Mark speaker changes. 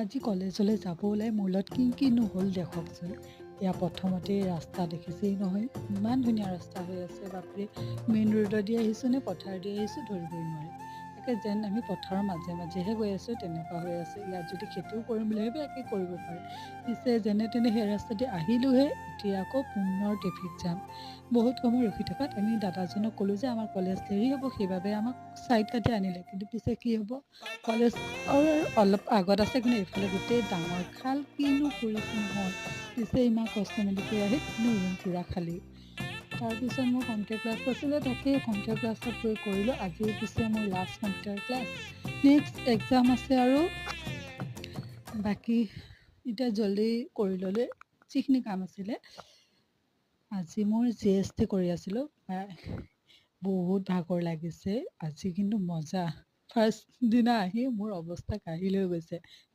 Speaker 1: আজি কলেজলৈ যাব ওলাই মোৰ লগত কিনো হ'ল দেখকচোন। এয়া প্ৰথমতে ৰাস্তা দেখিছেই নহয়, ইমান ধুনীয়া ৰাস্তা হৈ আছে বাপৰে। মেইন ৰোডেদি আহিছোঁ নে পথাৰেদি আহিছোঁ ধৰিবই নোৱাৰি। একে যেন আমি পথাৰৰ মাজে মাজেহে গৈ আছোঁ তেনেকুৱা হৈ আছে। ইয়াত যদি খেতিও কৰিম বুলি ভাবে একে কৰিব পাৰে। পিছে যেনে তেনে সেই ৰাস্তাদি আহিলোঁহে, এতিয়া আকৌ পুনৰ ট্ৰেফিক জাম। বহুত সময় ৰখি থকাত আমি দাদাজনক ক'লোঁ যে আমাৰ কলেজ দেৰি হ'ব, সেইবাবে আমাক ছাইড কাটি আনিলে। কিন্তু পিছে কি হ'ব, কলেজৰ অলপ আগত আছে কিন্তু এইফালে গোটেই ডাঙৰ খাল, কিনো কৰিছে নহয়। পিছে ইমান কষ্ট মেলি কৰি আহি কিন্তু ৰুম পূৰা খালী। তাৰপিছত মোৰ কম্পিউটাৰ ক্লাছ আছিলে, তাকেই কম্পিউটাৰ ক্লাছত গৈ কৰিলোঁ। আজি পিছে মোৰ last computer class, next exam আছে আৰু বাকী এতিয়া জল্দি কৰি ল'লে যিখিনি কাম আছিলে। আজি মোৰ GST কৰি আছিলোঁ, বহুত ভাগৰ লাগিছে। আজি কিন্তু মজা। ফাৰ্ষ্ট দিনা আহি মোৰ অৱস্থা কাঢ়িল হৈ গৈছে।